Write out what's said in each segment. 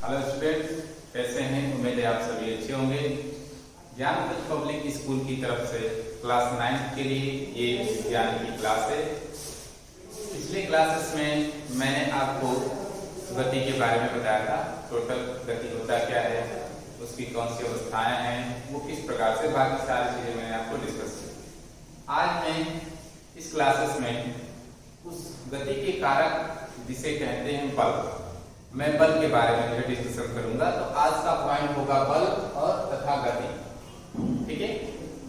Hello students, कैसे हैं? उम्मीद है आप सभी अच्छे होंगे। ज्ञान पब्लिक स्कूल की तरफ से क्लास 9 के लिए ये विज्ञान की क्लास है। पिछले क्लासेस में मैंने आपको गति के बारे में बताया था। टोटल गति होता क्या है, उसकी कौन सी अवस्थाएं हैं, वो किस प्रकार से, बाकी सारी चीजें मैंने आपको डिस्कस की। आज मैं इस क्लासेस में उस गति के कारक जिसे कहते हैं बल, मैं बल के बारे में जो डिस्कशन करूंगा। तो आज का पॉइंट होगा बल और तथा गति। ठीक है,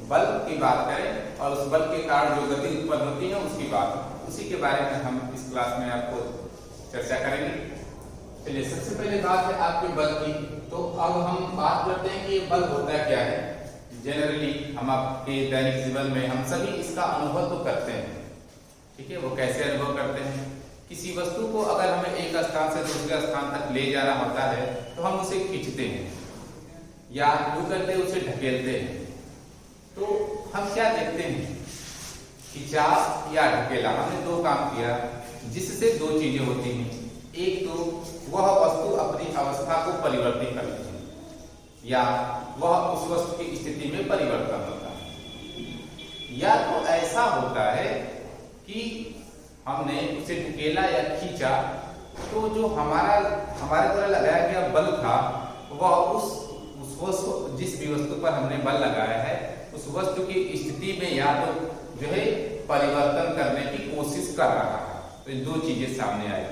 बल की बात करें और उस बल के कारण जो गति उत्पन्न होती है उसकी बात, उसी के बारे में हम इस क्लास में आपको चर्चा करेंगे। चलिए, सबसे पहले बात है आपके बल की। तो अब हम बात करते हैं कि ये बल होता क्या है। जनरली हम आपके दैनिक जीवन में हम सभी इसका अनुभव तो करते हैं। ठीक है, वो कैसे अनुभव करते हैं? किसी वस्तु को अगर हमें एक स्थान से दूसरे स्थान तक ले जाना होता है तो हम उसे खींचते हैं या यूं करते उसे ढकेलते हैं। तो हम क्या देखते हैं, खिंचाव या ढकेला, हमने दो काम किया जिससे दो चीजें होती हैं। एक तो वह वस्तु अपनी अवस्था को परिवर्तित करती है या वह उस वस्तु की स्थिति में परिवर्तन होता है, या तो ऐसा होता है कि हमने उसे ढकेला या खींचा तो जो हमारे द्वारा लगाया गया बल था वह उस वस्तु, जिस भी वस्तु पर हमने बल लगाया है उस वस्तु की स्थिति में या तो जो है परिवर्तन करने की कोशिश कर रहा है। तो दो चीजें सामने आई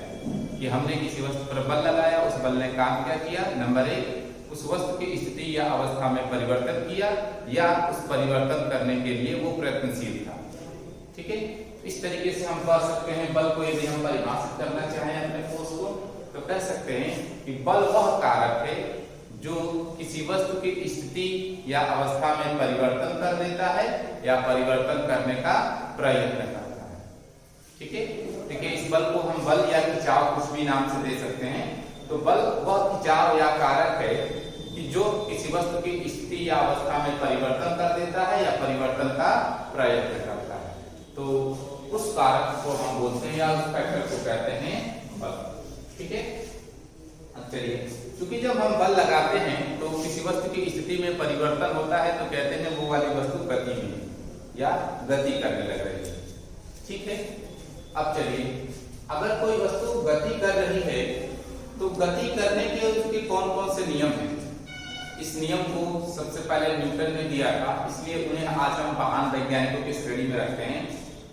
कि हमने किसी वस्तु पर बल लगाया, उस बल ने काम क्या किया, नंबर एक उस वस्तु की स्थिति या अवस्था में परिवर्तन किया या उस परिवर्तन करने के लिए वो प्रयत्नशील था। ठीक है, इस तरीके से हम कह सकते हैं बल को यदि हम परिभाषित करना चाहें अपने फोर्स को तो कह सकते हैं कि बल वह कारक है जो किसी वस्तु की स्थिति या अवस्था में परिवर्तन कर देता है या परिवर्तन करने का प्रयत्न करता है। ठीक है, देखिए इस बल को हम बल या खिंचाव कुछ भी नाम से दे सकते हैं। तो बल वह खिंचाव या कारक है कि जो किसी वस्तु की स्थिति या अवस्था में परिवर्तन कर देता है या परिवर्तन का प्रयत्न करता है। तो उस कारक को हम बोलते हैं या उस फैक्टर को कहते हैं बल। ठीक है, चलिए, क्योंकि जब हम बल लगाते हैं तो किसी वस्तु की स्थिति में परिवर्तन होता है तो कहते हैं वो वाली वस्तु गति में या गति करने लग रही है। ठीक है, अब चलिए, अगर कोई वस्तु गति कर रही है तो गति करने के उसके कौन कौन से नियम हैं? इस नियम को सबसे पहले न्यूटन ने दिया था, इसलिए उन्हें आज हम महान वैज्ञानिकों की श्रेणी में रखते हैं।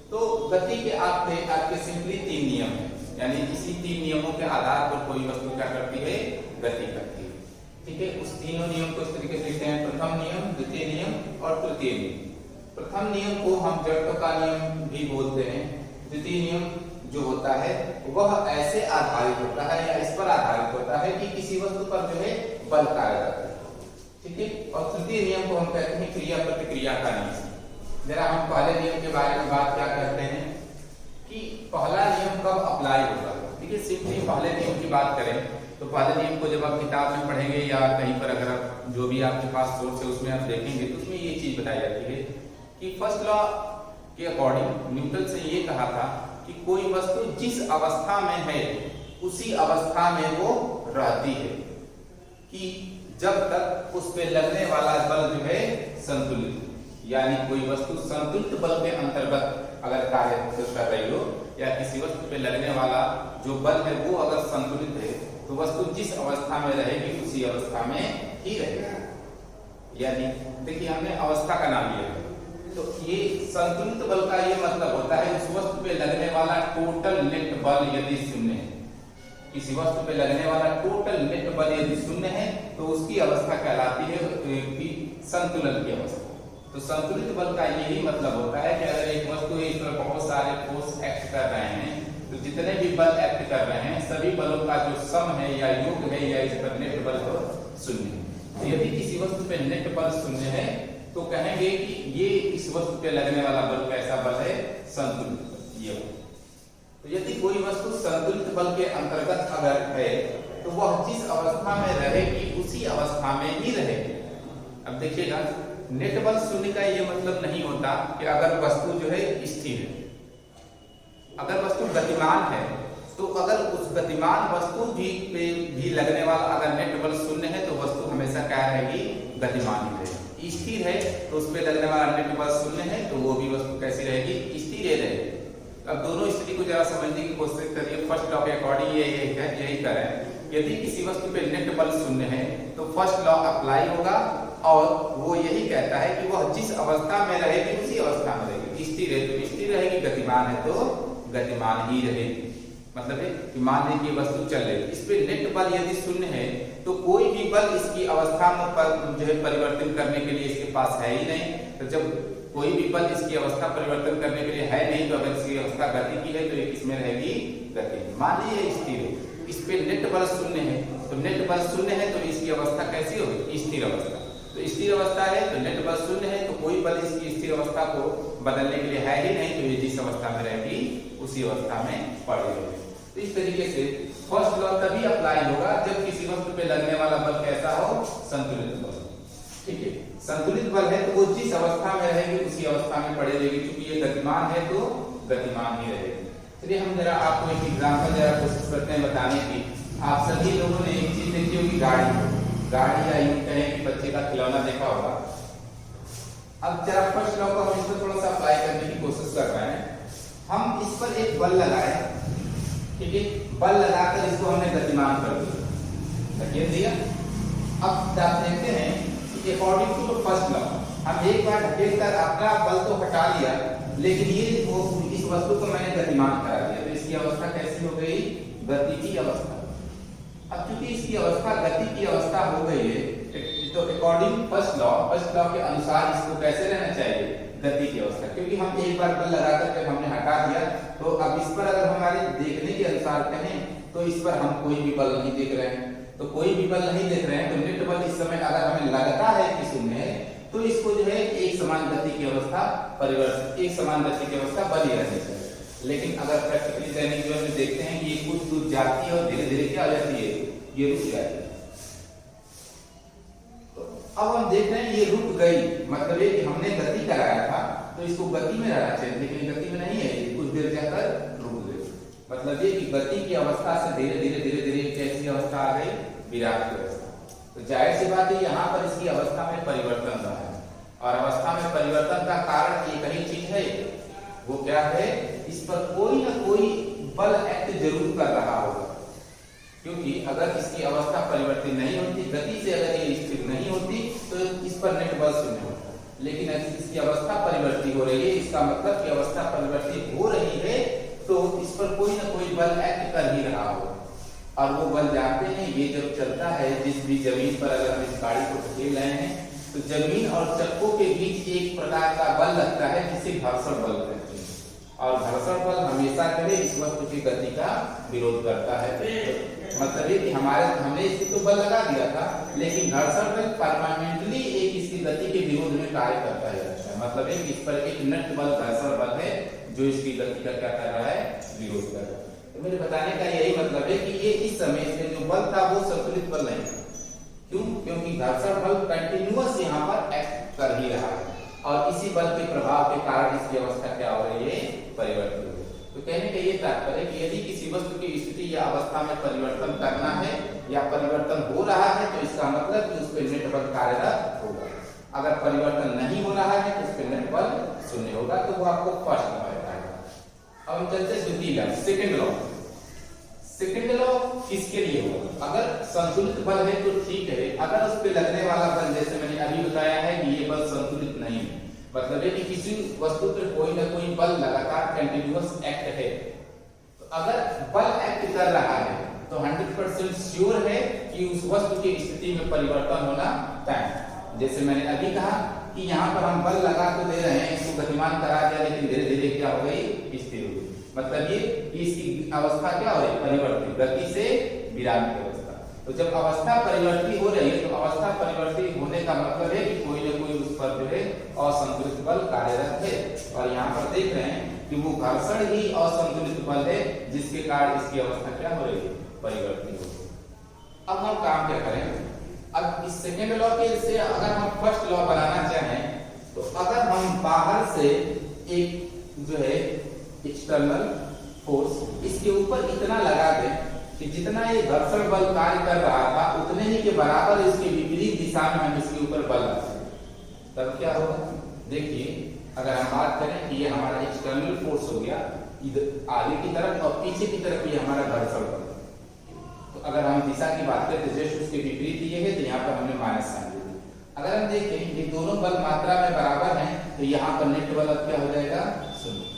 तो गति के आपके सिंपली 3 नियम हैं, यानी इसी 3 नियमों के आधार पर कोई वस्तु क्या करती है, गति करती है। ठीक है, उस तीनों नियम को इस तरीके से लिखते हैं, प्रथम नियम, द्वितीय नियम और तृतीय नियम। प्रथम नियम को हम जड़त्व का नियम भी बोलते हैं। द्वितीय नियम जो होता है वह ऐसे आधारित होता है या इस पर आधारित होता है कि किसी वस्तु पर जो है बल कार्य करता है। ठीक है, और तृतीय नियम को हम कहते हैं क्रिया प्रतिक्रिया का नियम। जरा हम पहले नियम के बारे में बात क्या करते हैं कि पहला नियम कब अप्लाई होगा। ठीक है, सिंपली पहले नियम की बात करें तो पहले नियम को जब आप किताब में पढ़ेंगे या कहीं पर अगर आप जो भी आपके पास सोर्स है उसमें आप देखेंगे तो उसमें ये चीज बताई जाती है कि फर्स्ट लॉ के अकॉर्डिंग न्यूटन से ये कहा था कि कोई वस्तु जिस अवस्था में है उसी अवस्था में वो रहती है, कि जब तक उस पे लगने वाला बल जो है संतुलित, यानी कोई वस्तु संतुलित बल के अंतर्गत अगर कार्य कर रही हो या किसी वस्तु पे लगने वाला जो बल है वो अगर संतुलित है तो वस्तु जिस अवस्था में रहेगी उसी अवस्था में ही रहेगी। यानी देखिए, हमने अवस्था का नाम लिया है तो ये संतुलित बल का ये मतलब होता है उस वस्तु पे लगने वाला टोटल नेट बल यदि शून्य है, किसी वस्तु पे लगने वाला टोटल नेट बल यदि शून्य है तो उसकी अवस्था कहलाती है कि संतुलन की अवस्था। तो संतुलित बल का यही मतलब होता है कि अगर एक वस्तु है, इस पर बहुत सारे फोर्स एक्ट कर रहे हैं तो जितने भी बल एक्ट कर रहे हैं सभी बलों का जो सम है या योग है या इस पर नेट बल शून्य है। तो यदि किसी वस्तु पे नेट बल शून्य है तो कहेंगे कि ये इस वस्तु पे लगने वाला बल कैसा बल है, संतुलित बल। ये तो यदि कोई वस्तु संतुलित बल के अंतर्गत अगर है तो वह जिस अवस्था में रहेगी उसी अवस्था में ही रहेगी। अब देखिएगा, नेट बल शून्य का ये मतलब नहीं होता कि अगर वस्तु जो है स्थिर है, अगर वस्तु गतिमान है तो अगर उस गतिमान वस्तु पे भी लगने वाला अगर नेट बल शून्य है तो वस्तु हमेशा क्या रहेगी, गतिमान ही रहेगी। स्थिर है तो उस पे लगने वाला नेट बल शून्य है तो वो भी वस्तु कैसी रहेगी, स्थिर रहेगी। अब दोनों स्थिति को जरा समझने की कोशिश करिए। फर्स्ट लॉ के अकॉर्डिंग यही करें, यदि किसी वस्तु पे नेट बल शून्य है तो फर्स्ट लॉ अप्लाई होगा और वो यही कहता है कि वह जिस अवस्था में रहेगी उसी अवस्था में रहेगी। स्थिर है तो स्थिर रहेगी, गतिमान है तो गतिमान ही रहेगी। मतलब है कि मान लीजिए कि वस्तु चल रही है, इस पे नेट बल यदि शून्य है तो कोई भी बल इसकी अवस्था में जो है परिवर्तन करने के लिए इसके पास है ही नहीं। तो जब कोई भी बल इसकी अवस्था परिवर्तन करने के लिए है नहीं तो अगर इसकी अवस्था गति की है तो ये किसमें रहेगी, गति। मान लीजिए स्थिर है, इस पे नेट बल शून्य है तो नेट बल शून्य है तो इसकी अवस्था कैसी होगी, स्थिर अवस्था। तो स्थिर अवस्था है तो नेट बल शून्य है तो कोई बल इसकी स्थिर अवस्था को बदलने के लिए है ही नहीं तो ये जिस अवस्था में रहेगी उसी अवस्था में पड़ी रहेगी। तो इस तरीके से फर्स्ट लॉ तभी अप्लाई होगा जब किसी वस्तु पे लगने वाला बल कैसा हो, संतुलित बल। ठीक है, संतुलित बल है तो वो जिस अवस्था में रहेगी उसी अवस्था में पड़ी रहेगी। क्योंकि ये गतिमान है तो गतिमान ही रहेगी। चलिए हम जरा आपको एक एग्जांपल जरा कोशिश करते हैं बताने की। आप सभी लोगों ने एक चीज देखी होगी, गाड़ी या यूं कहें कि बच्चे का खिलौना देखा होगा। अब जरा फर्स्ट लॉ को हम इस पर थोड़ा सा अप्लाई करने की कोशिश कर रहे हैं। हम इस पर एक बल लगाए, ठीक है, बल लगाकर इसको हमने गतिमान कर दिया। अब आप देखते हैं कि अकॉर्डिंग टू फर्स्ट लॉ हम एक बार ढकेल कर अपना बल तो हटा लिया लेकिन ये इस वस्तु को मैंने गतिमान करा दिया तो इसकी अवस्था कैसी हो गई, गति की अवस्था। अब चूंकि इसकी अवस्था गति की अवस्था हो गई है तो अकॉर्डिंग फर्स्ट लॉ के अनुसार इसको कैसे रहना चाहिए, गति की अवस्था। क्योंकि हम एक बार बल लगाकर जब हमने हटा दिया तो अब इस पर अगर हमारे देखने के अनुसार कहें तो इस पर हम कोई भी बल नहीं देख रहे हैं। तो कोई भी बल नहीं देख रहे हैं तो नेट बल इस समय अगर हमें लगता है कि शून्य है तो इसको जो है एक समान गति की अवस्था एक समान गति की अवस्था बनी रहनी चाहिए। लेकिन अगर प्रैक्टिकली दैनिक जीवन में देखते हैं कि ये कुछ दूर जाती है और धीरे धीरे क्या हो जाती है, ये रुक जाती है। अब हम देख रहे हैं ये रुक गई, मतलब है कि हमने गति कराया था तो इसको गति में रहना चाहिए लेकिन गति में नहीं है, कुछ देर जाकर रुक गई। मतलब ये कि गति की अवस्था से धीरे धीरे कैसी अवस्था आ गई, विराम की अवस्था। तो जाहिर सी बात है यहाँ पर इसकी अवस्था में परिवर्तन रहा है और अवस्था में परिवर्तन का कारण एक ही चीज है, वो क्या है, इस पर कोई ना कोई बल एक्ट जरूर कर रहा होगा। क्योंकि अगर इसकी अवस्था परिवर्तित नहीं होती, गति से अगर ये स्थिर नहीं होती तो इस पर नेट बल शून्य होता। लेकिन अगर इसकी अवस्था परिवर्तित हो रही है, इसका मतलब कि अवस्था परिवर्तित हो रही है तो इस पर कोई ना कोई बल एक्ट कर ही रहा होगा। और वो बल जानते हैं, ये जब चलता है जिस भी जमीन पर अगर हम इस गाड़ी को ढकेल रहे हैं तो जमीन और चक्कों के बीच एक प्रकार का बल लगता है जिसे घर्षण बल कहते हैं। और घर्षण बल हमेशा करे इस वस्तु की गति का विरोध करता है। मतलब ये कि हमने इसको तो बल लगा दिया था लेकिन घर्षण बल परमानेंटली एक इसकी गति के विरोध में कार्य करता है। मतलब है कि इस पर एक नेट बल घर्षण बल है जो इसकी गति का क्या कर रहा है, विरोध कर रहा है। तो मेरे बताने का यही मतलब है कि ये इस समय इसमें जो बल था वो संतुलित बल नहीं था। क्यों? क्योंकि घर्षण बल कंटिन्यूअस यहाँ पर एक्ट कर ही रहा है और इसी बल के प्रभाव के कारण इसकी अवस्था क्या हो रही है, परिवर्तित हो रही है। तो कहने का ये तात्पर्य है कि यदि किसी वस्तु की स्थिति या अवस्था में परिवर्तन करना है या परिवर्तन हो रहा है तो इसका मतलब कि उस पर नेट बल कार्यरत होगा। अगर परिवर्तन नहीं हो रहा है तो उस पर नेट बल शून्य होगा। तो वो आपको फर्स्ट लॉ बताएगा। अब हम चलते द्वितीय law, second law. Second law किसके लिए होगा? अगर संतुलित बल है तो ठीक है, अगर उस पे लगने वाला बल जैसे मैंने अभी बताया है कि ये बल संतुलित नहीं है, मतलब है कि किसी वस्तु पर कोई ना कोई बल लगातार कंटिन्यूअस एक्ट है। तो अगर बल एक्ट कर रहा है तो 100% श्योर है कि उस वस्तु की स्थिति में परिवर्तन होना तय। जैसे मैंने अभी कहा कि यहाँ पर हम बल लगा तो दे रहे हैं, इसको गतिमान करा दिया लेकिन धीरे धीरे क्या हो गई, स्थिर हो गई। मतलब ये इसकी अवस्था क्या हो रही, परिवर्तित, गति से विराम की अवस्था। तो जब अवस्था परिवर्तित हो रही है तो अवस्था परिवर्तित होने का मतलब है कि कोई ना कोई उस पर जो है असंतुलित बल कार्यरत है। और यहाँ पर देख रहे हैं कि वो घर्षण ही असंतुलित बल है जिसके कारण इसकी अवस्था क्या हो रही है, परिवर्तित हो रही है। अब हम काम क्या करें, अब इस सेकेंड लॉ के से अगर हम फर्स्ट लॉ बनाना चाहें तो अगर हम बाहर से एक जो है एक्सटर्नल फोर्स इसके ऊपर इतना लगा दें कि जितना ये घर्षण बल कार्य कर रहा था उतने ही के बराबर इसके विपरीत दिशा में हम इसके ऊपर बल लगाएं, तब क्या होगा? देखिए, अगर हम बात करें कि ये हमारा एक्सटर्नल फोर्स हो गया इधर आगे की तरफ और पीछे की तरफ ये हमारा घर्षण बल। तो अगर हम दिशा की बात करें तो जस्ट उसके विपरीत ये है, तो यहाँ पर हमने माइनस साइन दे दिया। अगर हम देखें ये दोनों बल मात्रा में बराबर हैं तो यहाँ पर नेट बल अब क्या हो जाएगा? शून्य।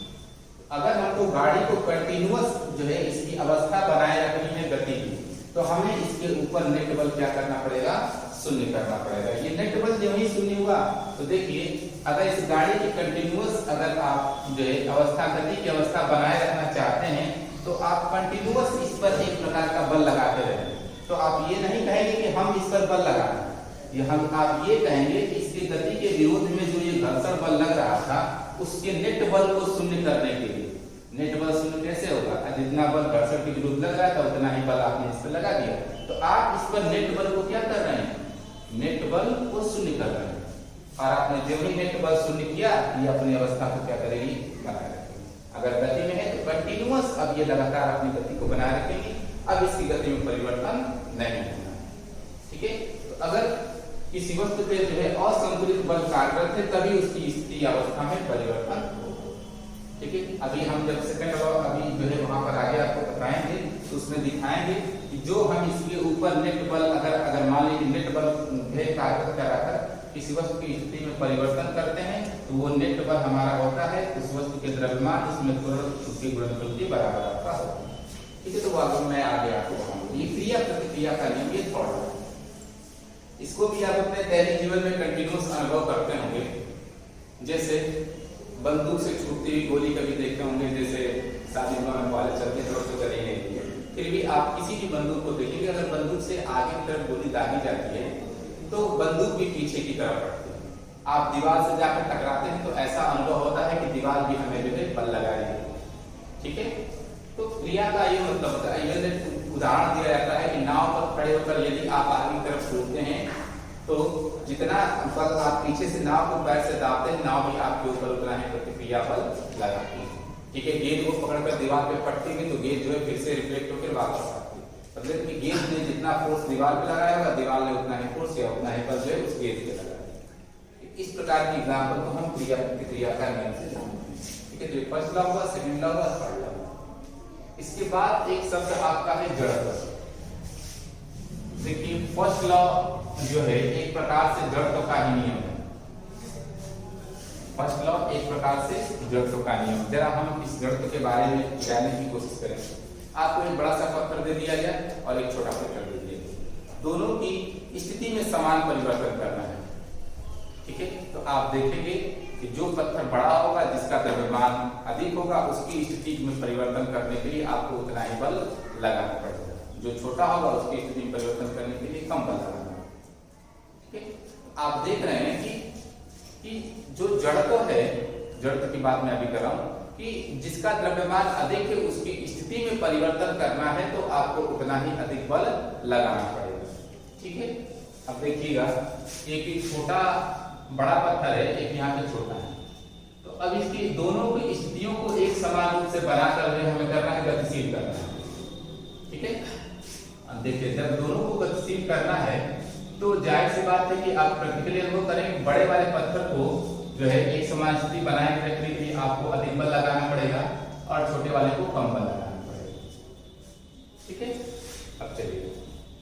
अगर हमको गाड़ी को कंटिन्यूअस जो है इसकी अवस्था बनाए रखनी है गति की, तो हमें इसके ऊपर नेट बल क्या करना पड़ेगा? शून्य करना पड़ेगा। ये नेट बल जब ही शून्य हुआ तो देखिए, अगर इस गाड़ी की कंटिन्यूअस अगर आप जो है अवस्था गति की अवस्था बनाए रखना चाहते हैं तो आप कंटिन्यूअस इस पर एक प्रकार का बल लगाते रहें। तो आप ये नहीं कहेंगे कि हम इस पर बल लगा रहे हैं, हम आप ये कहेंगे कि इसकी गति के विरोध में जो ये घर्षण बल लग रहा था उसके नेट बल को शून्य करने के लिए। नेट बल शून्य कैसे होगा? जितना बल घर्षण के विरुद्ध लग रहा था उतना ही बल आपने इस पर लगा दिया, तो आप इस पर नेट बल को क्या कर रहे हैं? नेट बल को शून्य कर रहे हैं। और आपने जब ही नेट बल शून्य किया, ये अपनी अवस्था को क्या करेगी? बनाए रखेगी। अगर गति में है तो कंटिन्यूअस अब ये लगातार अपनी गति को बनाए रखेगी, अब इसकी गति में परिवर्तन नहीं होगा। ठीक है, तो अगर किसी वस्तु पे जो है असंतुलित बल कार्यरत है तभी उसकी स्थिति अवस्था में परिवर्तन होगा। ठीक है, अभी हम जब सेकंड लॉ अभी जो है वहां पर आगे आपको बताएंगे तो उसमें दिखाएंगे कि जो हम इसके ऊपर नेट बल अगर मान लीजिए नेट बल कार्यरत कराकर किसी वस्तु की स्थिति में परिवर्तन करते हैं तो वो नेट बल हमारा होता है उस वस्तु के द्रव्यमान उसमें त्वरण उसके गुणनफल के बराबर आपका होगा। ठीक है, तो वो अगर मैं आगे आपको बताऊंगा ये क्रिया प्रतिक्रिया का नियम, ये थॉट है। इसको भी आप अपने दैनिक जीवन में कंटिन्यूअस अनुभव करते होंगे। जैसे बंदूक से छूटती हुई गोली कभी देखते होंगे, जैसे शादी विवाह में वाले चलते हैं तो करी नहीं है, फिर भी आप किसी भी बंदूक को देखेंगे, अगर बंदूक से आगे की तरफ गोली दागी जाती है तो बंदूक भी पीछे की तरफ हटती है। आप दीवार से जाकर टकराते हैं तो ऐसा अनुभव होता है कि दीवार भी हमें जो है बल लगा रही है। ठीक है, तो क्रिया का ये मतलब होता है, ये उदाहरण दिया जाता है कि नाव पर खड़े होकर यदि आप आगे की तरफ छूटते हैं तो जितना बल आप पीछे से नाव को पैर से दाबते हैं, नाव भी आपके ऊपर उतना ही प्रतिक्रिया बल लगाती है। ठीक है, गेंद को पकड़कर दीवार पे पटती है तो गेंद जो है फिर से रिफ्लेक्ट होकर वापस आती है। मतलब कि गेंद ने जितना फोर्स दीवार पे लगाया होगा, दीवार ने उतना ही फोर्स या उतना ही बल जो है उस गेंद पे लगाया। इस प्रकार की एग्जाम्पल को हम क्रिया प्रतिक्रिया का नियम से जानते हैं। ठीक है, तो फर्स्ट लॉ हुआ, सेकंड लॉ हुआ, थर्ड लॉ हुआ। इसके बाद एक शब्द आपका है जड़त्व। देखिए, फर्स्ट लॉ जो है एक प्रकार से जड़त्व का ही नियम है। फर्स्ट लॉ एक प्रकार से जड़त्व का नियम। जरा हम इस जड़त्व के बारे में जानने की कोशिश करें। आपको एक बड़ा सा पत्थर दे दिया गया और एक छोटा पत्थर दे दिया गया, दोनों की स्थिति में समान परिवर्तन करना है। ठीक है, तो आप देखेंगे कि जो पत्थर बड़ा होगा, जिसका द्रव्यमान अधिक होगा, उसकी स्थिति में परिवर्तन करने के लिए आपको उतना ही बल लगाना पड़ेगा। जो छोटा होगा उसकी स्थिति में परिवर्तन करने के लिए कम बल लगाना। ठीक है, आप देख रहे हैं कि जो जड़त्व है, जड़त्व की बात मैं अभी कर रहा हूं कि जिसका द्रव्यमान अधिक है उसकी स्थिति में परिवर्तन करना है तो आपको उतना ही अधिक बल लगाना पड़ेगा। ठीक है, अब देखिएगा एक छोटा बड़ा पत्थर है, एक यहाँ पे छोटा है, तो अब इसकी दोनों की स्थितियों को एक समान रूप से बनाकर हमें करना है, गतिशील करना है। ठीक है, अब देखिए जब दोनों को गतिशील करना है तो जाहिर सी बात है कि आप प्रैक्टिकली अनुभव करेंगे, बड़े वाले पत्थर को जो है एक समान स्थिति बनाए रखने के लिए आपको अधिक बल लगाना पड़ेगा और छोटे वाले को कम बल लगाना पड़ेगा। ठीक है, अब चलिए,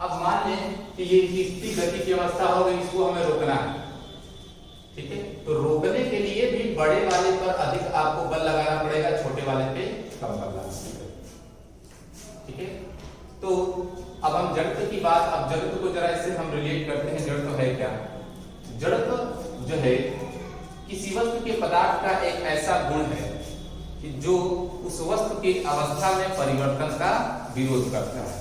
अब मान लें कि ये स्थिति गति की अवस्था हो गई, इसको हमें रोकना है। ठीक है, तो रोकने के लिए भी बड़े वाले पर अधिक आपको बल लगाना पड़ेगा, छोटे वाले पे कम बल लगाना पड़ेगा। ठीक है, तो अब हम जड़त्व की बात, अब जड़त्व को जरा इससे हम रिलेट करते हैं। जड़त्व है क्या? जड़त्व जो है किसी वस्तु के पदार्थ का एक ऐसा गुण है कि जो उस वस्तु की अवस्था में परिवर्तन का विरोध करता है।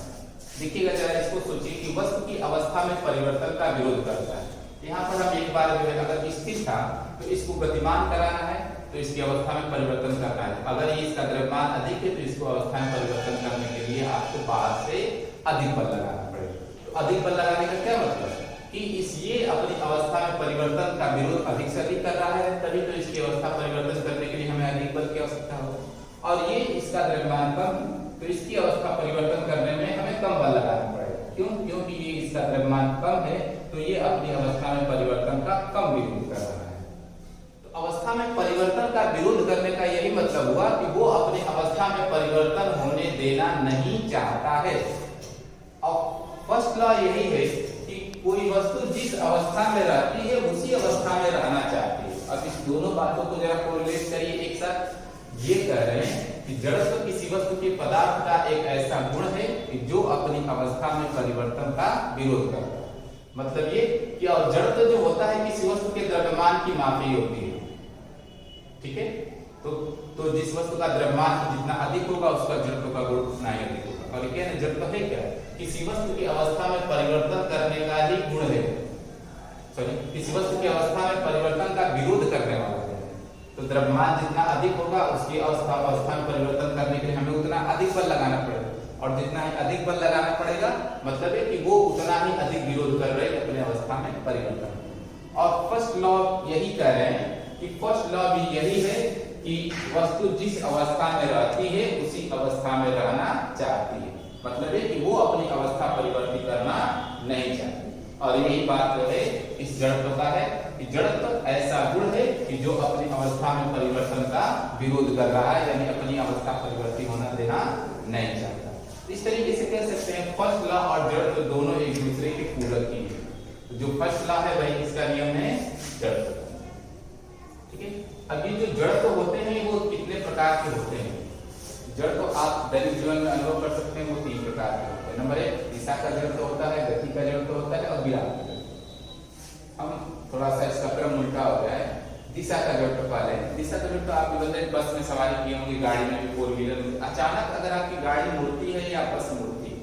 देखिएगा जरा, इसको सोचिए कि वस्तु की अवस्था में परिवर्तन का विरोध करता है। यहाँ पर हम एक बार जो है अगर स्थिर था तो इसको गतिमान कराना है तो इसकी अवस्था में परिवर्तन करना है। अगर ये इसका द्रव्यमान अधिक है तो इसको अवस्था में परिवर्तन करने के लिए आपको बाहर से अधिक बल लगाना पड़ेगा। तो अधिक बल लगाने का क्या मतलब है कि ये अपनी अवस्था में परिवर्तन का विरोध अधिक से अधिक कर रहा है, तभी तो इसकी अवस्था परिवर्तन करने के लिए हमें अधिक बल की आवश्यकता होगी। और ये इसका द्रव्यमान कम, तो इसकी अवस्था परिवर्तन करने में हमें कम बल लगाना पड़ेगा। क्यों? क्योंकि ये इसका द्रव्यमान कम है, तो ये अपनी अवस्था में परिवर्तन का कम विरोध कर रहा है। तो अवस्था में परिवर्तन का विरोध करने का यही मतलब हुआ कि वो अपनी अवस्था में परिवर्तन होने देना नहीं चाहता है। और फर्स्ट लॉ यही है कि कोई वस्तु जिस अवस्था में रहती है उसी अवस्था में रहना चाहती है। अब इस दोनों बातों को जरा कोरिलेट करिए एक साथ। ये कह रहे हैं कि जड़त्व किसी वस्तु के पदार्थ का एक ऐसा गुण है कि जो अपनी अवस्था में परिवर्तन का विरोध करता है। मतलब ये कि और जड़त्व जो होता है किसी वस्तु के द्रव्यमान की मापी होती है। ठीक है, तो जिस वस्तु का द्रव्यमान जितना अधिक होगा उसका जड़त्व का गुण उतना ही अधिक होगा। और क्या जड़त्व है? क्या किसी वस्तु की अवस्था में परिवर्तन करने का ही गुण है। सॉरी, किसी वस्तु की अवस्था में परिवर्तन का विरोध करने वाला है। तो द्रव्यमान जितना अधिक होगा उसकी अवस्था में परिवर्तन करने के लिए हमें उतना अधिक बल लगाना पड़ेगा, और जितना ही अधिक बल लगाना पड़ेगा मतलब है कि वो उतना ही अधिक विरोध कर रहे हैं अपने अवस्था में परिवर्तन। और फर्स्ट लॉ यही कह रहे हैं कि फर्स्ट लॉ भी यही है कि वस्तु जिस अवस्था में रहती है उसी अवस्था में रहना चाहती है। मतलब है कि वो अपनी अवस्था परिवर्तित करना नहीं चाहती। और यही बात जो है इस जड़त्व का है कि जड़त्व ऐसा गुण है कि जो अपनी अवस्था में परिवर्तन का विरोध कर रहा है, यानी अपनी अवस्था परिवर्तित होना देना नहीं चाहता। इस तरीके से कह सकते हैं फर्स्ट लॉ और जड़त्व दोनों एक दूसरे के पूरक ही है। तो जो फर्स्ट लॉ है वही इसका नियम है जड़त्व। ठीक है, अब ये जो जड़त्व होते हैं वो कितने प्रकार के होते हैं? जड़त्व आप दैनिक जीवन में अनुभव कर सकते हैं, वो 3 प्रकार के होते हैं। नंबर 1 दिशा का जड़त्व होता है, गति का जड़त्व होता है और विराम का जड़त्व। हम थोड़ा सा इसका क्रम उल्टा हो गया है। दिशा का जड़त्व पहले। दिशा का जड़त्व आप बस में सवारी किए होंगे, गाड़ी में भी, 4 व्हीलर में। अचानक अगर आपकी गाड़ी मुड़ती है या बस मुड़ती है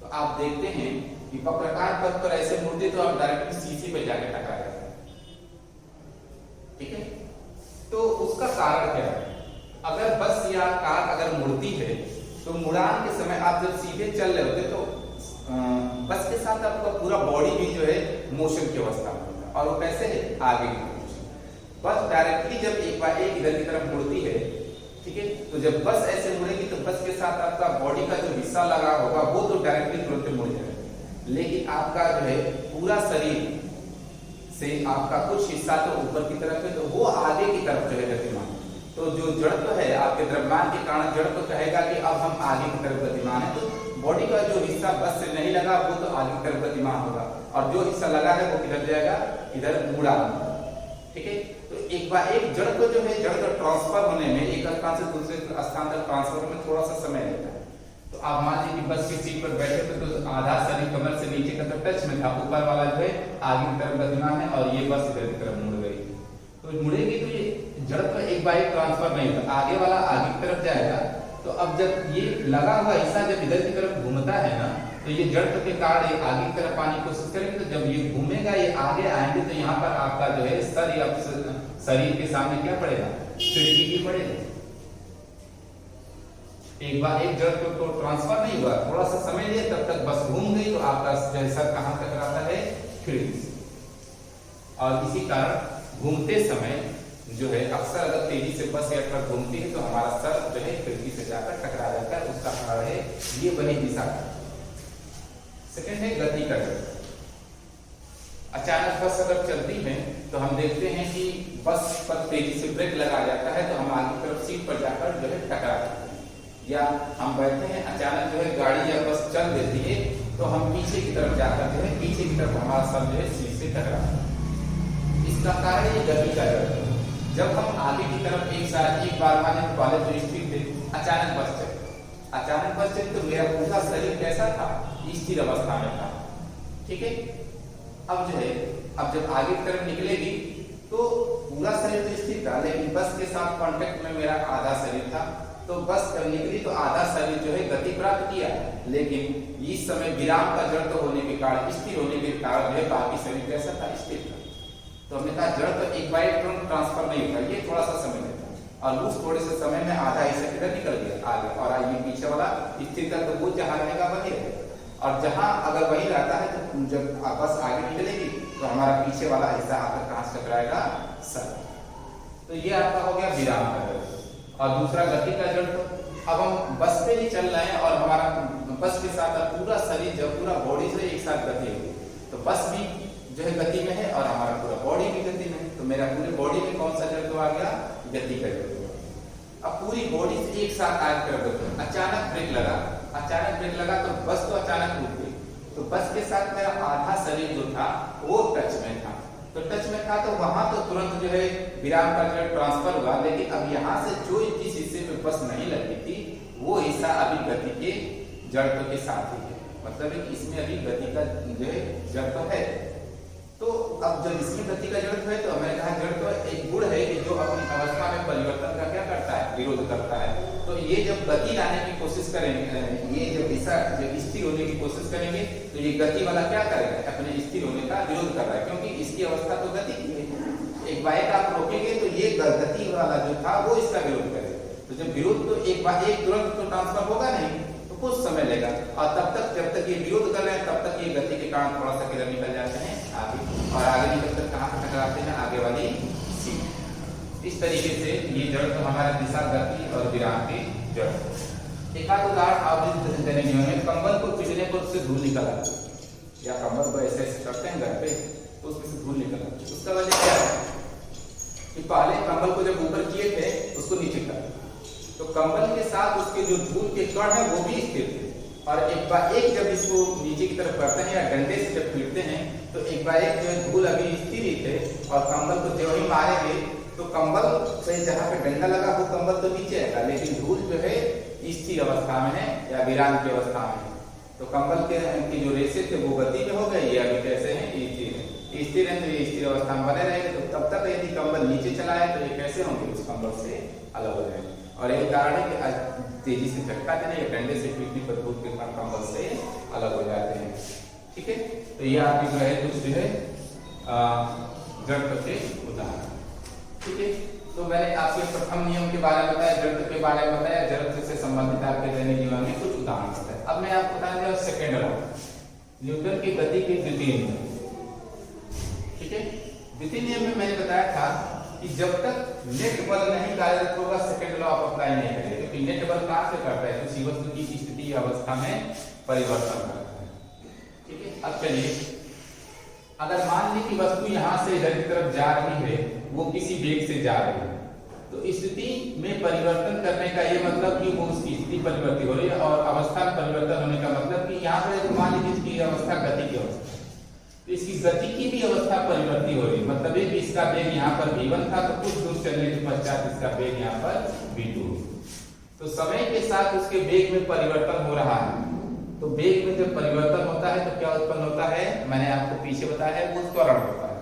तो आप देखते हैं कि वक्राकार पथ पर ऐसे मुड़ती तो आप डायरेक्ट सीसी पे जाके टकरा जाते हैं। ठीक है, तो उसका कारण क्या है? अगर बस या कार अगर मुड़ती है तो मुड़ान के समय आप जब सीधे चल रहे होते तो बस के साथ आपका पूरा बॉडी भी जो है मोशन की अवस्था में होता है। और वो कैसे है? आगे की मोशन। बस डायरेक्टली जब एक बार एक इधर की तरफ मुड़ती है, ठीक है, तो जब बस ऐसे मुड़ेगी तो बस के साथ आपका बॉडी का जो हिस्सा लगा होगा वो तो डायरेक्टली तुरंत मुड़ जाएगा, लेकिन आपका जो है पूरा शरीर से आपका कुछ हिस्सा तो ऊपर की तरफ है, तो वो आगे की तरफ जो है गतिमान। तो जो जड़त्व है आपके द्रव्यमान के कारण जड़त्व कहेगा कि अब हम आगे की तरफ गतिमान है। तो बॉडी का जो हिस्सा बस से नहीं लगा वो तो आगे की तरफ गतिमान होगा, और जो हिस्सा लगा है वो किधर जाएगा? इधर मुड़ा। ठीक है, तो एक बार एक जड़त्व जो है जड़त्व ट्रांसफर होने में, एक स्थान से दूसरे स्थान तक ट्रांसफर में थोड़ा सा समय लगता है। तो आप मान लीजिए कि बस की सीट पर बैठे थे तो आधा शरीर कमर से नीचे का टच में था, ऊपर वाला जो है आगे की तरफ गतिमान है और ये बस इधर की तरफ मुड़ गई। तो मुड़ेगी तो ये जड़त्व एक बार ट्रांसफर नहीं होता, आगे वाला आगे की तरफ जाएगा। तो अब जब ये लगा हुआ हिस्सा जब इधर की तरफ घूमता है ना, तो ये जड़त्व के कारण ये आगे की तरफ आने की कोशिश करेंगे। तो जब ये घूमेगा, ये आगे आएंगे तो यहाँ पर आपका जो है सर या शरीर के सामने क्या पड़ेगा? खिड़की ही पड़ेगा। एक बार एक जड़त्व को ट्रांसफर नहीं हुआ, थोड़ा सा समय लिए, तब तक बस घूम गई तो आपका सर कहाँ टकराता है? खिड़की से। और इसी कारण घूमते समय जो है अक्सर अगर तेजी से बस या ट्रक घूमती है तो हमारा सर जो है खिड़की से जाकर टकरा जाता है। उसका कारण है ये बनी दिशा का। सेकंड है गति का जड़त्व। अचानक बस अगर चलती है तो हम देखते हैं कि बस पर तेजी से ब्रेक लगा जाता है तो हम आगे की तरफ सीट पर जाकर जो है टकरा जाते हैं, या हम बैठे हैं अचानक जो है गाड़ी या बस चल देती है तो हम पीछे की तरफ जाकर जो है पीछे की तरफ हमारा सर जो है सीट से टकराता है। इसका कारण ये गति का जड़त्व। जब हम आगे की तरफ एक बार माने कॉलेज जो स्थिर थे, अचानक बस चली तो मेरा पूरा शरीर कैसा था? स्थिर अवस्था में था। ठीक है, अब जो है अब जब आगे की तरफ निकलेगी तो पूरा शरीर तो स्थिर था, लेकिन बस के साथ कांटेक्ट में मेरा आधा शरीर था। तो बस जब निकली तो आधा शरीर जो है गति प्राप्त किया, लेकिन इस समय विराम का जड़त्व होने के कारण, स्थिर होने के कारण जो है बाकी शरीर कैसा था? स्थिर था। तो हमने कहा जड़त्व एक बार ट्रांसफर नहीं होता, ये थोड़ा सा समय लेता है, और उस थोड़े से समय में आधा हिस्सा किधर निकल गया? आगे। और ये पीछे वाला स्थिर था तो वो जहां रहेगा वही रहेगा, और जहां अगर वही रहता है तो जब बस आगे निकलेगी तो हमारा पीछे वाला हिस्सा आकर कहां से टकराएगा? सर। तो ये आपका हो गया विराम का जड़त्व। और दूसरा गति का जड़। अब हम बस पे ही चल रहे हैं और हमारा बस के साथ पूरा शरीर जब पूरा बॉडी से एक साथ गति होगी तो बस भी जो है गति में है और हमारा पूरा बॉडी भी गति में है। तो मेरा पूरे बॉडी में कौन सा जड़ तो आ गया, गति का जड़। अब पूरी बॉडी से एक साथ आग कर दो, अचानक ब्रेक लगा तो बस तो अचानक रुक गई। तो बस के साथ मेरा आधा शरीर जो था वो टच में था, तो वहां तो तुरंत जो है विराम का जड़ ट्रांसफर हुआ। लेकिन अब यहाँ से जो जिस हिस्से में बस नहीं लगी थी वो हिस्सा अभी गति के जड़ के साथ ही है, मतलब इसमें अभी गति का जो है जड़ तो है। तो अब जब इसमें गति का जड़ है तो मैंने कहा जड़ तो एक गुण है कि जो अपनी अवस्था में परिवर्तन का क्या करता है, विरोध करता है। तो ये जब गति लाने की कोशिश करेंगे, ये जब दिशा जब स्थिर होने की कोशिश करेंगे तो ये गति वाला क्या करेगा, अपने स्थिर होने का विरोध कर रहा है, क्योंकि इसकी अवस्था तो गति की है। एक बाइक आप रोकेंगे तो ये गति वाला जो था वो इसका विरोध करेगा। तो जब विरोध तो एक तुरंत तो ट्रांसफर होगा नहीं, तो कुछ समय लेगा। और तब तक जब तक ये विरोध कर रहे हैं तब तक ये गति के कारण थोड़ा सा किधर निकल जाते हैं आगे, और आगे निकल कर कहाँ टकराते हैं, आगे वाली सीट। इस तरीके से ये जड़ तो हमारा दिशा, गति और विराम की जड़। एक आध उदाहरण आप देने में कंबल को पिछले पर से धूल निकला, या कंबल को ऐसे ऐसे करते हैं घर पे तो उसमें से धूल निकला। उसका वजह क्या है कि पहले कंबल को जब ऊपर किए थे उसको नीचे कर, तो कंबल के साथ उसके जो धूल के कण है वो भी स्थिर थे। और एक जब इसको नीचे की तरफ करते हैं या डंडे से जब पीटते हैं तो एक जो है धूल अभी स्थिर ही थे, और कंबल को जब ही मारेंगे तो कंबल से जहाँ पे डंडा लगा वो कंबल तो नीचे आएगा, लेकिन धूल जो है स्थिर अवस्था में है या विराम की अवस्था में है। तो कंबल के जो रेशे थे वो गति में हो गए, ये अभी कैसे हैं, स्थिर है। तो ये स्थिर अवस्था में बने रहेंगे। तो तब तक यदि कंबल नीचे चला है तो ये कैसे होंगे, उस कंबल से अलग हो जाएंगे। और एक कारण है कि तेजी से झटका देने या डंडे से पीटने पर धूल के कारण कंबल से अलग हो जाते हैं। ठीक है, तो ये आपकी जो है कुछ जो है जड़ के उदाहरण। ठीक है, तो मैंने आपके प्रथम नियम के बारे में बताया, जड़ के बारे में बताया, जड़ से संबंधित आपके दैनिक जीवन में कुछ उदाहरण बताए। अब मैं आपको बता दूं सेकंड लॉ, न्यूटन की गति के द्वितीय नियम। ठीक है, द्वितीय नियम में मैंने बताया था कि जब तक नेट बल नहीं कार्यरत होगा सेकंड लॉ आप अप्लाई नहीं करेंगे, क्योंकि नेट बल कहां से करता है, किसी वस्तु की स्थिति या अवस्था में परिवर्तन करता है। ठीक है, अब चलिए अगर मान ली कि वस्तु यहां से इधर की तरफ जा रही है, वो किसी वेग से जा रही है, तो स्थिति में परिवर्तन करने का ये मतलब कि वो उसकी स्थिति परिवर्तित हो रही है, और अवस्था में परिवर्तन होने का मतलब कि यहाँ पर मान लीजिए इसकी अवस्था गति की अवस्था, तो इसकी गति की भी अवस्था परिवर्तित हो रही है। मतलब है कि इसका वेग यहाँ पर v1 था, तो कुछ दूर चलने के पश्चात इसका वेग यहाँ पर v2। तो समय के साथ उसके वेग में परिवर्तन हो रहा है। तो वेग में जब परिवर्तन होता है तो क्या उत्पन्न होता है, मैंने आपको पीछे बताया है, वो त्वरण होता है।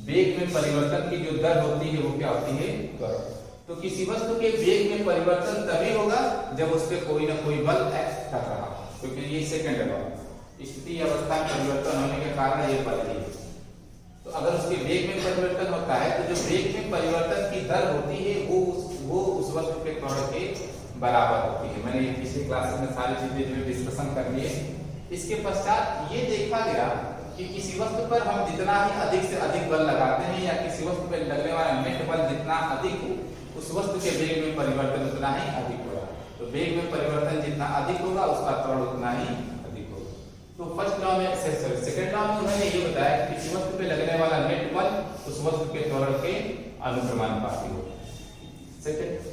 वेग में परिवर्तन की जो दर होती है वो क्या होती है, त्वरण। तो किसी वस्तु के वेग में परिवर्तन तभी होगा जब उस पर कोई ना कोई बल एक्ट कर रहा हो, क्योंकि ये सेकंड लॉ, स्थिति अवस्था में परिवर्तन होने के कारण ये बल है। तो अगर उसके वेग में परिवर्तन होता है तो जो वेग में परिवर्तन की दर होती है वो उस वस्तु के त्वरण के बराबर होती है। मैंने पिछले क्लास में सारी चीजें जो डिस्कशन कर लिए। इसके पश्चात ये देखा गया कि किसी वस्तु पर हम जितना ही अधिक से अधिक बल लगाते हैं या किसी वस्तु पर लगने वाला नेट बल जितना अधिक हो, उस वस्तु के वेग में परिवर्तन उतना ही अधिक होगा। तो वेग में परिवर्तन जितना अधिक होगा उसका त्वरण उतना ही अधिक होगा। तो फर्स्ट लॉ में सेकंड लॉ में उन्होंने ये बताया कि किसी वस्तु पे लगने वाला नेट बल उस वस्तु के त्वरण के अनुक्रमानुपाती होगा। सेकंड,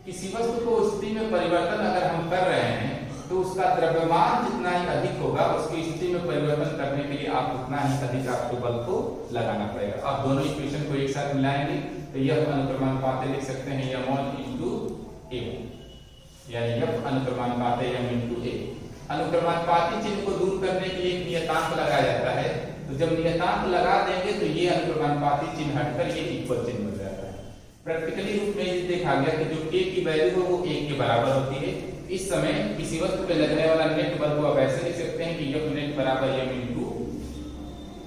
किसी वस्तु को स्थिति में परिवर्तन अगर हम कर रहे हैं तो उसका द्रव्यमान जितना ही अधिक होगा उसकी स्थिति में परिवर्तन करने के लिए आप उतना ही अधिक आपको बल को लगाना पड़ेगा। आप दोनों इक्वेशन को एक साथ मिलाएंगे तो यह अनुक्रमानुपात लिख सकते हैं m1 into a, यानी यह अनुक्रमानुपात है m into a। अनुक्रमानुपाती चिन्ह को दूर करने के लिए एक नियतांक लगाया जाता है। तो जब नियतांक लगा देंगे तो ये अनुक्रमानुपाती चिन्ह हटकर ये इक्वल चिन्ह बन जाता है। प्रैक्टिकली रूप में ये देखा गया कि जो k की वैल्यू है वो 1 के बराबर होती है। इस समय किसी वस्तु पे लगने वाला नेट बल को आप ऐसे लिख सकते हैं कि F नेट बराबर m into,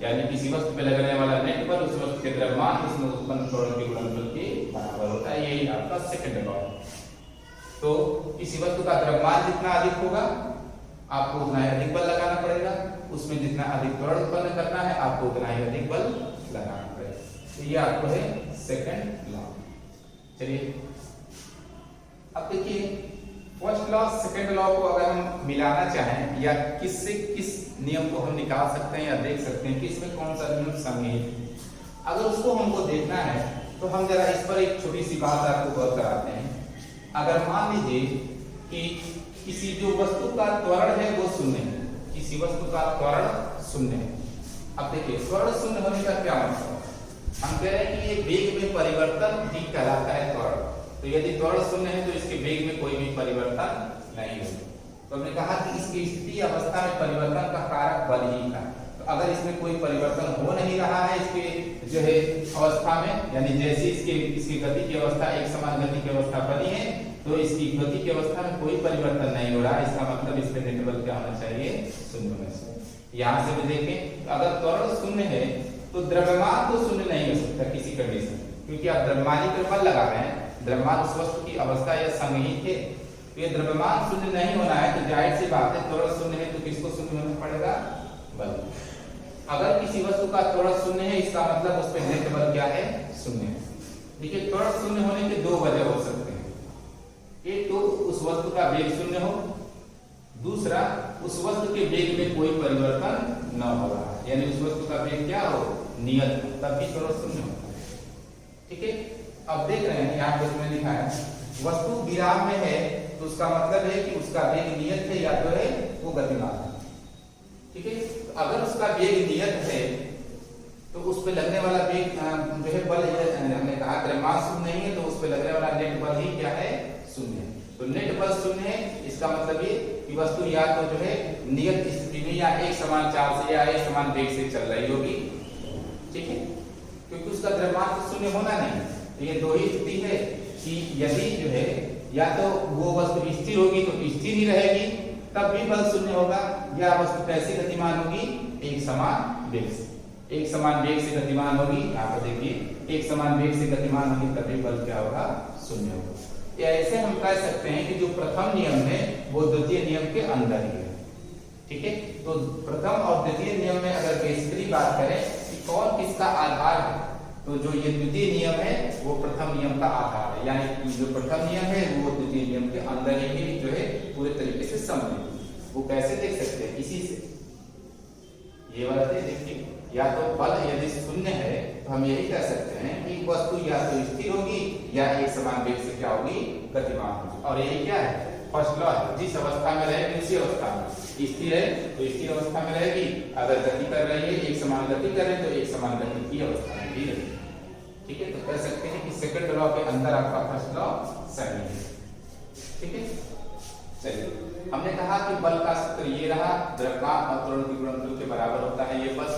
यानी किसी वस्तु पे लगने वाला नेट बल उस वस्तु के द्रव्यमान उसमें उत्पन्न त्वरण के गुणनफल के बराबर होता है। यही आपका सेकंड लॉ है। तो किसी वस्तु का द्रव्यमान जितना अधिक होगा आपको उतना ही अधिक बल लगाना पड़ेगा, उसमें जितना अधिक त्वरण उत्पन्न करना है आपको उतना ही अधिक बल लगाना पड़ेगा। तो ये आपको है सेकंड लॉ। चलिए अब देखिए फर्स्ट लॉ सेकंड लॉ को अगर हम मिलाना चाहें या किससे किस नियम को हम निकाल सकते हैं या देख सकते हैं कि इसमें कौन सा नियम सम्मिलित है, अगर उसको हमको देखना है तो हम जरा इस पर एक छोटी सी बात आपको गौर कराते हैं। अगर मान लीजिए कि किसी जो वस्तु का त्वरण है वो शून्य है, किसी वस्तु का त्वरण शून्य है। अब देखिए त्वरण शून्य होने का क्या मतलब, हम कह रहे हैं कि ये वेग में परिवर्तन ही कहलाता है त्वरण। तो यदि त्वरण शून्य है तो इसके वेग में कोई भी परिवर्तन नहीं होगा। तो हमने कहा कि इसकी स्थिति अवस्था में परिवर्तन का कारक बल ही था। तो अगर इसमें कोई परिवर्तन हो नहीं रहा है इसके जो है अवस्था में, यानी जैसे इसकी गति की अवस्था एक समान गति की अवस्था बनी है तो इसकी गति की अवस्था में कोई परिवर्तन नहीं हो रहा है, इसका मतलब इसमें नेट बल क्या होना चाहिए, शून्य होना चाहिए। यहाँ से भी देखें अगर त्वरण शून्य है तो द्रव्यमान तो शून्य नहीं हो सकता किसी कंडीशन, क्योंकि आप द्रव्यमानी पर बल लगा रहे हैं, द्रव्यमान उस वस्तु की अवस्था या संगीत है, तो ये द्रव्यमान शून्य नहीं होना है तो जाहिर सी बात है त्वरण शून्य है तो किसको शून्य होना पड़ेगा, बल। अगर किसी वस्तु का त्वरण शून्य है इसका मतलब उस पर नेट बल क्या है, शून्य है। देखिए त्वरण शून्य होने के दो वजह हो सकते हैं, एक तो उस वस्तु का वेग शून्य हो, दूसरा उस वस्तु के वेग में कोई परिवर्तन न हो रहा है, यानी उस वस्तु का वेग क्या हो, नियत, तब भी त्वरण शून्य होता है। ठीक है, अब देख रहे हैं यहाँ पे इसमें लिखा है वस्तु विराम में है तो उसका मतलब है कि उसका वेग नियत है या तो है वो गतिमान है। ठीक है, तो अगर उसका वेग नियत है तो उस पे लगने वाला वेग जो है बल, हमने कहा द्रव्यमान शून्य नहीं है तो उस पे लगने वाला नेट बल ही क्या है, शून्य है। तो नेट बल शून्य है, इसका मतलब ये कि वस्तु या तो जो है नियत स्थिति में या एक समान चाल से या एक समान वेग से चल रही होगी। ठीक है, क्योंकि उसका द्रव्यमान तो शून्य होना नहीं। तो ये दो ही स्थिति है कि यदि जो है या तो वो वस्तु स्थिर होगी तो स्थिर ही रहेगी तब भी बल शून्य होगा, या वस्तु कैसी गतिमान होगी, एक समान वेग से, एक समान वेग से गतिमान होगी। यहाँ पर देखिए एक समान वेग से गतिमान होगी तभी बल क्या होगा, शून्य होगा। ऐसे हम कह सकते हैं कि जो प्रथम नियम है वो द्वितीय नियम के अंदर ही है। ठीक है, तो प्रथम और द्वितीय नियम में अगर बेसिकली बात करें कि कौन किसका आधार है, तो जो ये द्वितीय नियम है वो प्रथम नियम का आधार है, यानी जो प्रथम नियम है वो द्वितीय नियम के अंदर ही जो है पूरे तरीके से सम्मिलित। वो कैसे देख सकते हैं, इसी से ये वाला देखिए, या तो बल यदि शून्य है तो हम यही कह सकते हैं कि वस्तु या तो स्थिर होगी या एक समान वेग से क्या होगी, गतिमान होगी। और यही क्या है, फर्स्ट लॉ है, जिस अवस्था में रहेगी उसी अवस्था में, स्थिर है तो स्थिर अवस्था में रहेगी, अगर गति कर रही है एक समान गति कर रही है तो एक समान गति की अवस्था में भी रहेगी। ठीक है, तो कह सकते हैं कि सेकंड लॉ के अंदर आपका फर्स्ट लॉ सही है। ठीक है, चलिए हमने कहा कि बल का सूत्र ये रहा, द्रव्यमान और त्वरण के गुणनफल के बराबर होता है ये बल।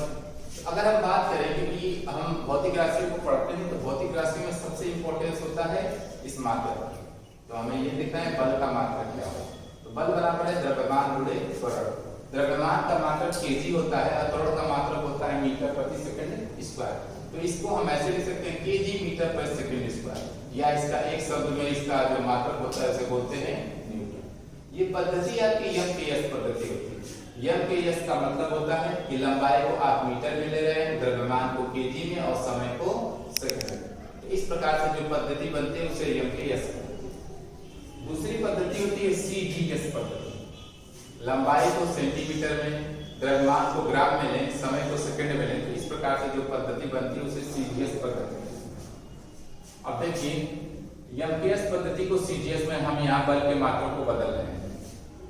अगर हम बात करें क्योंकि हम भौतिक राशियों को पढ़ते हैं तो भौतिक राशियों में सबसे इंपॉर्टेंस होता है इस मात्रा, तो हमें ये देखना है बल का मात्रक क्या होगा। तो बल बराबर है द्रव्यमान गुणे त्वरण। द्रव्यमान का मात्रक केजी होता है और त्वरण का मात्रक होता है मीटर प्रति सेकंड स्क्वायर। तो इसको हम ऐसे लिख सकते हैं केजी मीटर पर सेकंड स्क्वायर, या इसका एक शब्द में इसका जो मात्रक होता है उसे बोलते हैं न्यूटन। ये पद्धति आपकी एमकेएस पद्धति होती है। एमकेएस का मतलब होता है कि लंबाई को आप मीटर में ले रहे हैं, द्रव्यमान को केजी में और समय को सेकंड में। तो इस प्रकार से जो पद्धति बनती है उसे एमकेएस कहते हैं। दूसरी पद्धति होती है सीजीएस पद्धति। लंबाई को सेंटीमीटर में, द्रव्यमान को ग्राम में लें, समय को सेकंड में लें। तो इस प्रकार से जो पद्धति बनती है उसे सीजीएस पद्धति। अब देखिए एमकेएस पद्धति को सीजीएस में हम यहाँ बल के मात्रक को बदल रहे हैं।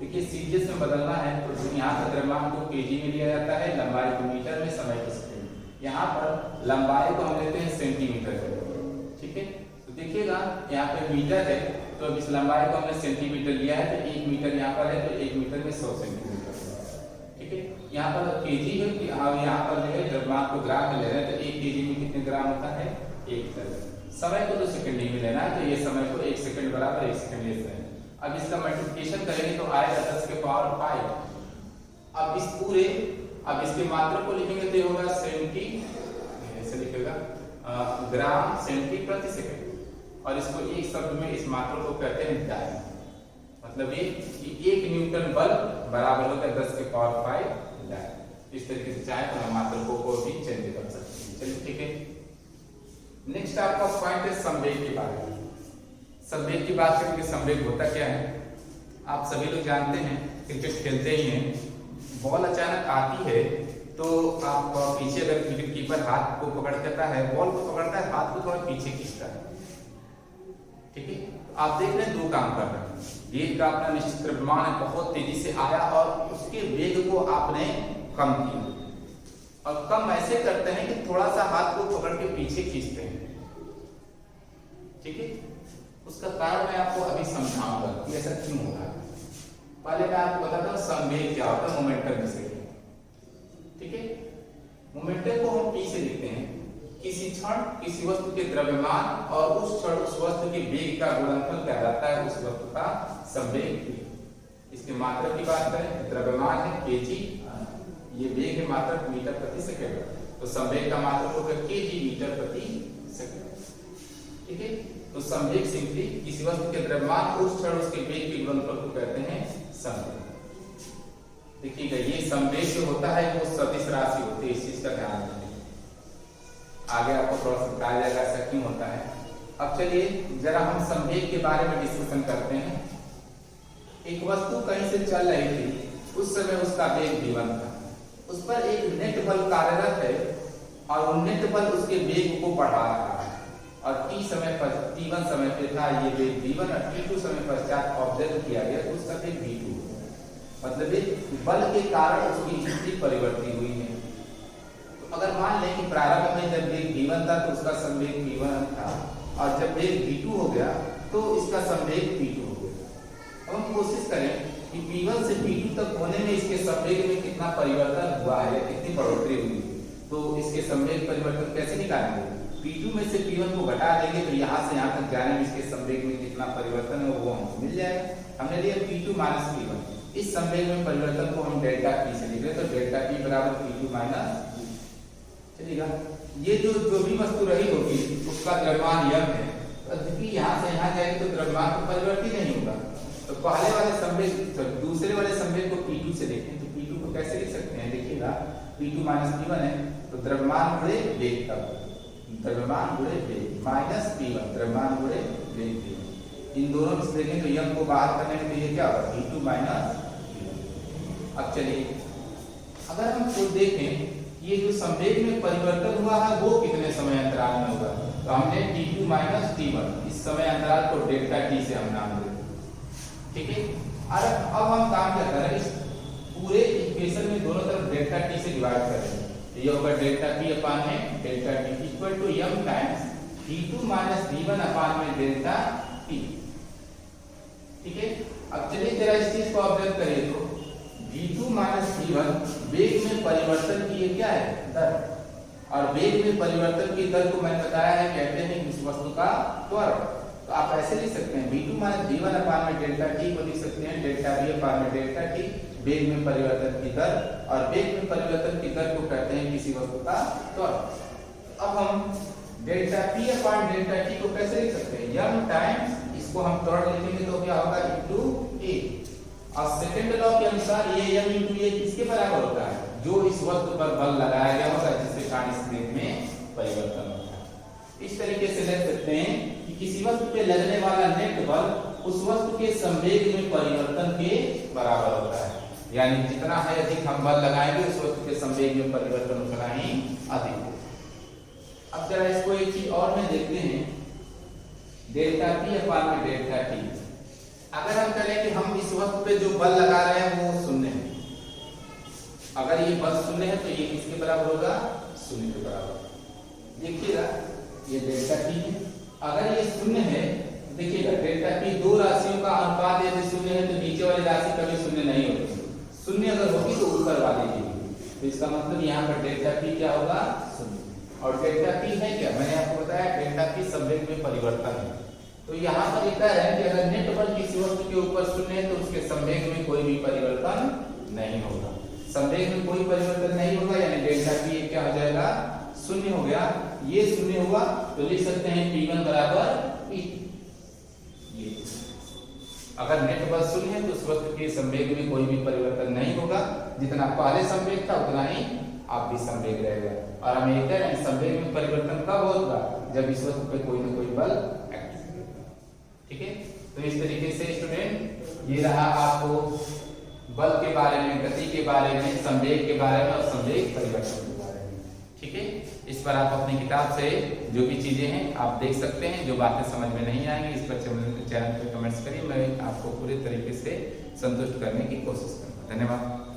देखिए सीजीएस में बदलना है तो यहाँ पर द्रव्यमान को केजी में लिया जाता है, लंबाई को मीटर में, समय को सेकंड। यहाँ पर लंबाई को हम लेते हैं सेंटीमीटर में। ठीक है, तो देखिएगा यहाँ पे मीटर है तो अब इस लंबाई को हमने सेंटीमीटर लिया है तो 1 मीटर यहाँ पर है तो 1 मीटर में 100 सेंटीमीटर। ठीक है, यहाँ पर केजी है कि यहाँ पर जो है द्रव्यमान को ग्राम में ले रहे हैं तो 1 केजी में कितने ग्राम होता है, 1 ग्राम। समय को तो सेकंड में लेना है तो ये समय को 1 सेकंड बराबर 1 सेकंड लेते हैं। अब इसका मल्टीप्लिकेशन करेंगे तो आएगा 10 के पावर 5। अब इस पूरे, अब इसके मात्रक को लिखेंगे तो होगा सेंटी, ऐसे लिखेगा ग्राम सेंटी प्रति सेकंड, और इसको एक शब्द में इस मात्रक को कहते हैं डायल। मतलब ये कि 1 न्यूटन बल बराबर होता है 10 के पावर 5 डायल। इस तरीके से चाहे तो हम मात्रकों को भी चेंज कर सकते हैं। चलिए ठीक है, नेक्स्ट आपका पॉइंट है संवेग के बारे में। संवेग की बात करें कि संवेग होता क्या है, आप सभी लोग जानते हैं, क्रिकेट खेलते ही हैं। बॉल अचानक आती है तो आप पीछे अगर विकेट कीपर हाथ को पकड़ करता है, बॉल को पकड़ता है, हाथ को थोड़ा पीछे खींचता है, ठीक है। आप देख रहे हैं दो काम कर रहे हैं, गेंद का अपना निश्चित द्रव्यमान है, बहुत तेजी से आया और उसके वेग को आपने कम किया, और कम ऐसे करते हैं कि थोड़ा सा हाथ को पकड़ के पीछे खींचते हैं, ठीक है। उसका कारण मैं आपको अभी समझाऊंगा कि ऐसा क्यों होता है। पहले मैं आपको बताता हूँ संवेग क्या होता है, मोमेंटम जिसे, ठीक है। मोमेंटम को हम P से लिखते हैं, किसी क्षण किसी वस्तु के द्रव्यमान और उस क्षण उस वस्तु के वेग का गुणनफल कहलाता है उस वस्तु का संवेग। इसके मात्रा की बात करें, द्रव्यमान है kg, ये वेग है मात्रक मीटर प्रति सेकंड, तो संवेग का मात्रक होगा kg मीटर प्रति सेकंड, ठीक है। तो संवेग सिंपली किसी वस्तु के द्रव्यमान उस क्षण उसके वेग के गुणनफल को कहते हैं संवेग। देखिएगा ये संवेग जो होता है वो सदिश राशि होती है, इस चीज का ध्यान रखिए, आगे आपको थोड़ा सा बताया जाएगा ऐसा क्यों होता है। अब चलिए जरा हम संवेग के बारे में डिस्कशन करते हैं। एक वस्तु कहीं से चल रही थी, उस समय उसका वेग v1 था, उस पर एक नेट बल कार्यरत है और वो नेट बल उसके वेग को बढ़ा रहा है, और t1 समय पे था ये वेग v1 और t2 समय पश्चात ऑब्जर्व किया गया तो उसका वेग v2, मतलब बल के कारण उसकी स्थिति परिवर्तित हुई है। तो अगर मान लें कि प्रारंभ में जब वेग v1 था तो उसका संवेग v1 था, और जब वेग v2 हो गया तो इसका संवेग v2 हो गया। अब हम कोशिश करें कि v1 से v2 तक होने में इसके संवेग में कितना परिवर्तन हुआ है, कितनी बढ़ोतरी हुई है, तो इसके संवेग परिवर्तन कैसे निकालेंगे। p2 में से p1 को घटा देंगे तो यहाँ से यहाँ तक जाने में इसके संवेग में कितना परिवर्तन है वो हमको मिल जाएगा। हमने लिया p2 माइनस p1, इस संवेग में परिवर्तन को हम डेल्टा p से लिख रहे, तो डेल्टा p बराबर p2 माइनस, चलिएगा। ये जो भी वस्तु रही होगी उसका द्रव्यमान यम है, क्योंकि यहाँ से यहाँ जाएगी तो द्रव्यमान तो परिवर्तित नहीं होगा, तो पहले वाले संवेग दूसरे वाले संवेग को p2 से देखें तो p2 को कैसे लिख सकते हैं, देखिएगा p2 माइनस p1 है तो द्रव्यमान गुणे वेग का, द्रव्यमान गुणे वेग माइनस p1 द्रव्यमान गुणे वेग, इन दोनों में से देखें तो यम को बाहर करने के लिए क्या होगा v2 माइनस p1। अब चलिए अगर हम खुद देखें ये जो संवेग में परिवर्तन हुआ है वो कितने समय अंतराल में होगा, तो हमने t2 माइनस t1 इस समय अंतराल को डेल्टा t से हम नाम देते, ठीक है। और अब हम काम क्या करें, इस पूरे इक्वेशन में दोनों तरफ डेल्टा t से डिवाइड करेंगे, तो ये होगा डेल्टा p अपान में delta t equal to m times v2 minus v1 upon में डेल्टा t, ठीक है। अब चलिए जरा इस चीज को ऑब्जर्व करिए, तो v2 माइनस v1 वेग में परिवर्तन की क्या है दर, और वेग में परिवर्तन की दर को मैंने बताया है कहते हैं उस वस्तु का त्वरण, तो आप ऐसे लिख सकते हैं v2 माइनस v1 अपान में डेल्टा t को लिख सकते हैं डेल्टा v अपान में डेल्टा t, वेग में परिवर्तन की दर, और वेग में परिवर्तन की दर को कहते हैं किसी वस्तु का त्वरण। अब हम डेल्टा p अपान डेल्टा t को कैसे लिख सकते हैं, m टाइम्स इसको हम त्वरण लिखेंगे तो क्या होगा इनटू a, और सेकंड लॉ के अनुसार ये m इनटू a किसके बराबर होता है, जो इस वस्तु पर बल लगाया गया होगा जिससे कारण इस वेग में परिवर्तन होता है। इस तरीके से लिख सकते हैं कि किसी वस्तु पे लगने वाला नेट बल उस वस्तु के संवेग में परिवर्तन के बराबर होता है, यानी जितना है अधिक हम बल लगाएंगे उस वस्तु के संवेग में परिवर्तन उतना ही अधिक होगा। अब जरा इसको एक चीज और में देखते हैं, डेल्टा p अपान में डेल्टा t, अगर हम कहें कि हम इस वस्तु पे जो बल लगा रहे हैं वो शून्य है, अगर ये बल शून्य है तो ये किसके बराबर होगा, शून्य के बराबर। देखिएगा ये डेल्टा t है, अगर ये शून्य है देखिएगा डेल्टा p दो राशियों का अनुपात यदि शून्य है तो नीचे वाली राशि कभी शून्य नहीं होती, शून्य अगर होगी तो ऊपर वाली की, तो इसका मतलब यहाँ पर डेल्टा p क्या होगा शून्य, और डेल्टा p है क्या, मैंने आपको बताया डेल्टा p संवेग में परिवर्तन है। तो यहाँ पर लिखा है कि अगर नेट बल किसी वस्तु के ऊपर शून्य है तो उसके संवेग में कोई भी परिवर्तन नहीं होगा, संवेग में कोई परिवर्तन नहीं होगा, यानी डेल्टा p क्या हो जाएगा शून्य हो गया, ये शून्य हुआ तो लिख सकते हैं p1 बराबर p। ये अगर नेट बल शून्य है तो उस वस्तु के संवेग में कोई भी परिवर्तन नहीं होगा, जितना पहले संवेग था उतना ही आप भी संवेग रहेगा। और हम ये कह रहे हैं संवेग में परिवर्तन कब होगा, जब इस वस्तु पे कोई ना कोई बल, ठीक है। तो इस तरीके से स्टूडेंट ये रहा आपको बल के बारे में, गति के बारे में, संवेग के बारे में और संवेग परिवर्तन के बारे में, ठीक है। इस पर आप अपनी किताब से जो भी चीजें हैं आप देख सकते हैं। जो बातें समझ में नहीं आएंगी इस पर चैनल पे कमेंट्स करिए, मैं आपको पूरे तरीके से संतुष्ट करने की कोशिश करूंगा। धन्यवाद।